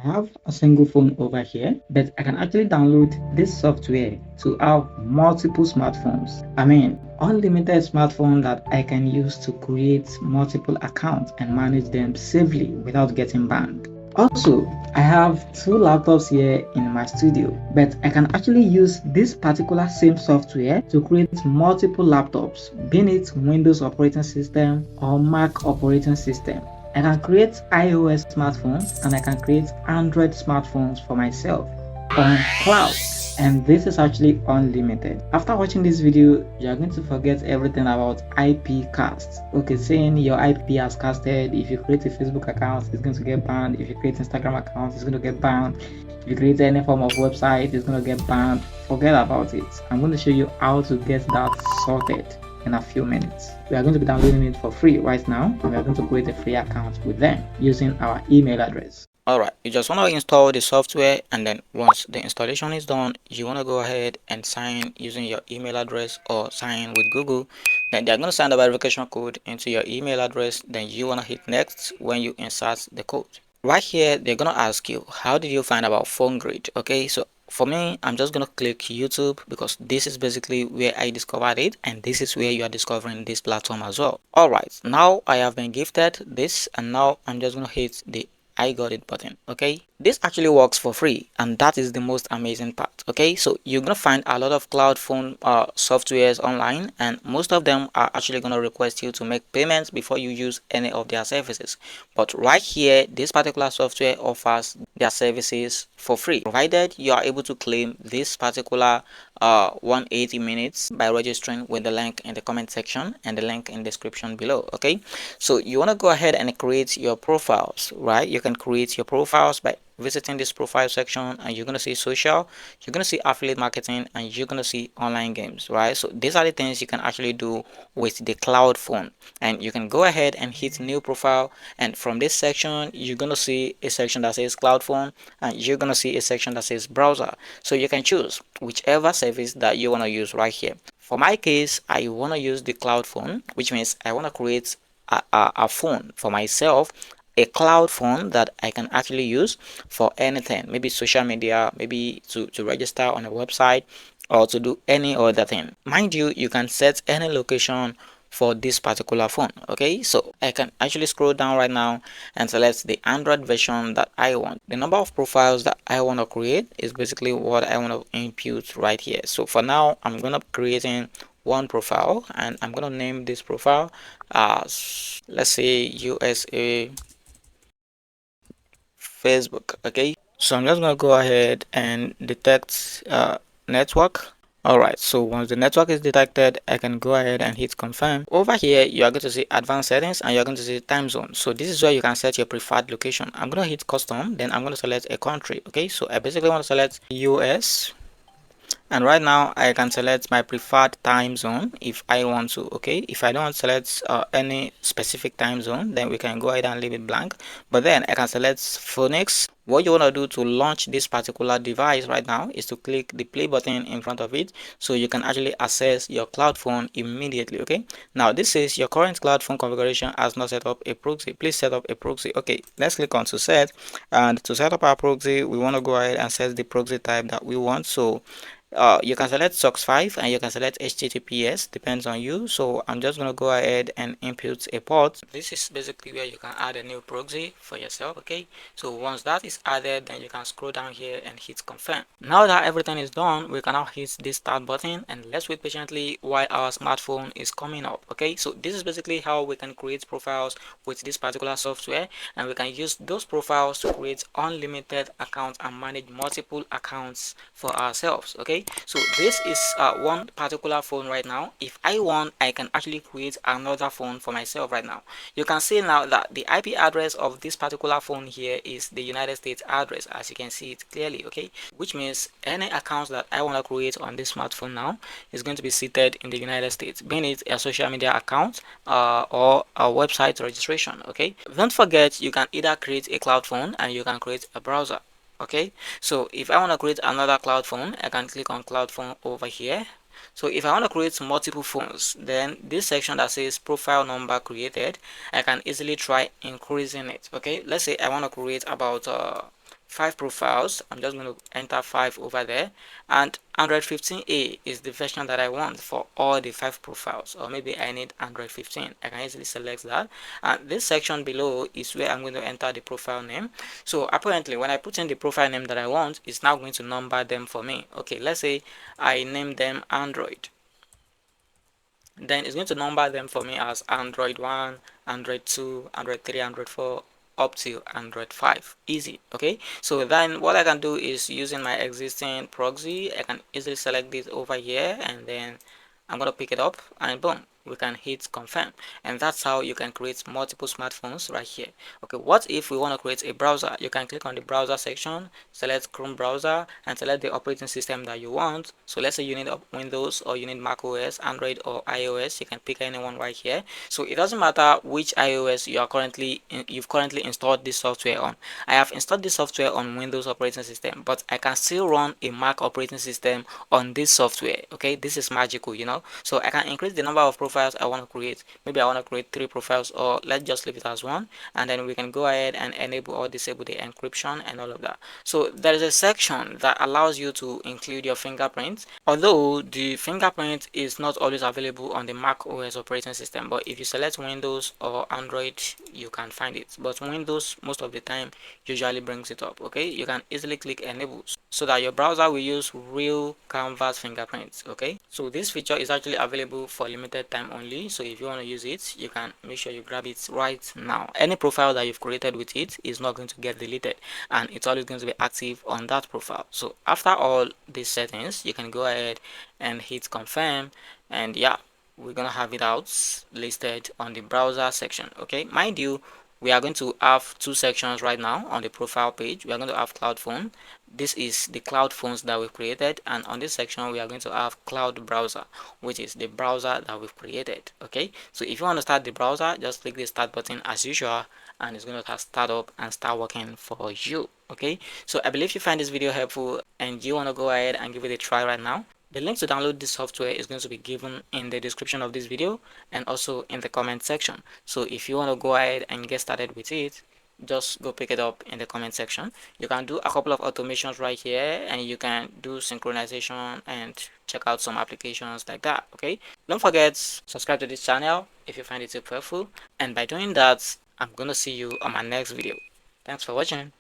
have a single phone over here, but I can actually download this software to have multiple smartphones. I mean, unlimited smartphone that I can use to create multiple accounts and manage them safely without getting banned. Also, I have two laptops here in my studio, but I can actually use this particular same software to create multiple laptops, be it Windows operating system or Mac operating system. I can create iOS smartphones and I can create Android smartphones for myself on cloud, and this is actually unlimited. After watching this video, you are going to forget everything about IP casts. Okay, saying your IP has casted. If you create a Facebook account, it's going to get banned. If you create Instagram account, it's going to get banned. If you create any form of website, it's going to get banned. Forget about it. I'm going to show you how to get that sorted in a few minutes. We are going to be downloading it for free right now, and we are going to create a free account with them using our email address. Alright, you just want to install the software, and then once the installation is done, you want to go ahead and sign using your email address or sign with Google. Then they're going to send the verification code into your email address. Then you want to hit next when you insert the code. Right here, they're going to ask you, how did you find about phonegrid? Okay, so for me, I'm just going to click YouTube because this is basically where I discovered it, and this is where you are discovering this platform as well. Alright, now I have been gifted this, and now I'm just going to hit the I got it button. Okay, this actually works for free, and that is the most amazing part. Okay, so you're gonna find a lot of cloud phone softwares online, and most of them are actually gonna request you to make payments before you use any of their services. But right here, this particular software offers their services for free, provided you are able to claim this particular 180 minutes by registering with the link in the comment section and the link in description below. Okay, so you want to go ahead and create your profiles, right? You can create your profiles by visiting this profile section, and you're going to see social, you're going to see affiliate marketing, and you're going to see online games, right? So these are the things you can actually do with the cloud phone. And you can go ahead and hit new profile, and from this section you're going to see a section that says cloud phone, and you're going to see a section that says browser. So you can choose whichever service that you want to use right here. For my case, I want to use the cloud phone, which means I want to create a phone for myself, a cloud phone that I can actually use for anything, maybe social media, maybe to register on a website, or to do any other thing. Mind you, you can set any location for this particular phone. Okay, so I can actually scroll down right now and select the Android version that I want. The number of profiles that I want to create is basically what I want to input right here. So for now, I'm gonna be creating one profile, and I'm gonna name this profile as, let's say, USA Facebook. Okay, so I'm just gonna go ahead and detect network. Alright, so once the network is detected, I can go ahead and hit confirm. Over here, you are going to see advanced settings, and you're going to see time zone. So this is where you can set your preferred location. I'm going to hit custom, then I'm going to select a country. Okay, so I basically want to select US, and right now I can select my preferred time zone if I want to. Okay, if I don't select any specific time zone, then we can go ahead and leave it blank, but then I can select phonics. What you want to do to launch this particular device right now is to click the play button in front of it, so you can actually access your cloud phone immediately. Okay, now this says your current cloud phone configuration has not set up a proxy. Please set up a proxy. Okay, let's click on to set, and to set up our proxy, we want to go ahead and set the proxy type that we want. So you can select SOX5 and you can select HTTPS, depends on you. So I'm just going to go ahead and input a port. This is basically where you can add a new proxy for yourself. Okay, so once that is added, then you can scroll down here and hit confirm. Now that everything is done, we can now hit this start button, and let's wait patiently while our smartphone is coming up. Okay, so this is basically how we can create profiles with this particular software, and we can use those profiles to create unlimited accounts and manage multiple accounts for ourselves. Okay, so this is one particular phone right now. If I want, I can actually create another phone for myself right now. You can see now that the IP address of this particular phone here is the United States address, as you can see it clearly. Okay, which means any accounts that I want to create on this smartphone now is going to be seated in the United States, being it a social media account or a website registration. Okay, don't forget, you can either create a cloud phone and you can create a browser. Okay, so if I want to create another cloud phone, I can click on cloud phone over here. So if I want to create multiple phones, then this section that says profile number created, I can easily try increasing it. Okay, let's say I want to create about 5 profiles. I'm just going to enter 5 over there, and Android 15A is the version that I want for all the 5 profiles, or maybe I need Android 15. I can easily select that, and this section below is where I'm going to enter the profile name. So apparently when I put in the profile name that I want, it's now going to number them for me. Okay, let's say I name them Android, then it's going to number them for me as Android 1, Android 2, Android 3, Android 4, up to Android 5. Easy. Okay, so then what I can do is, using my existing proxy, I can easily select this over here, and then I'm going to pick it up, and boom, we can hit confirm. And that's how you can create multiple smartphones right here. Okay, what if we want to create a browser? You can click on the browser section, select Chrome browser, and select the operating system that you want. So let's say you need Windows, or you need Mac OS, Android, or iOS. You can pick anyone right here. So it doesn't matter which iOS you've currently installed this software on. I have installed this software on Windows operating system, but I can still run a Mac operating system on this software. Okay, this is magical, so I can increase the number of profiles I want to create. Maybe I want to create 3 profiles, or let's just leave it as 1, and then we can go ahead and enable or disable the encryption and all of that. So there is a section that allows you to include your fingerprint, although the fingerprint is not always available on the Mac OS operating system. But if you select Windows or Android, you can find it. But Windows most of the time usually brings it up. Okay, you can easily click enable so that your browser will use real canvas fingerprints. Okay, so this feature is actually available for limited time only, so if you want to use it, you can make sure you grab it right now. Any profile that you've created with it is not going to get deleted, and it's always going to be active on that profile. So after all these settings, you can go ahead and hit confirm, and yeah, we're gonna have it out listed on the browser section. Okay, mind you, we are going to have 2 sections right now on the profile page. We are going to have cloud phone. This is the cloud phones that we've created, and on this section we are going to have cloud browser, which is the browser that we've created. Okay, so if you want to start the browser, just click the start button as usual, and it's going to start up and start working for you. Okay, so I believe you find this video helpful, and you want to go ahead and give it a try right now. The link to download this software is going to be given in the description of this video, and also in the comment section. So if you want to go ahead and get started with it, just go pick it up in the comment section. You can do a couple of automations right here, and you can do synchronization and check out some applications like that. Okay, don't forget, subscribe to this channel if you find it helpful, and by doing that, I'm gonna see you on my next video. Thanks for watching.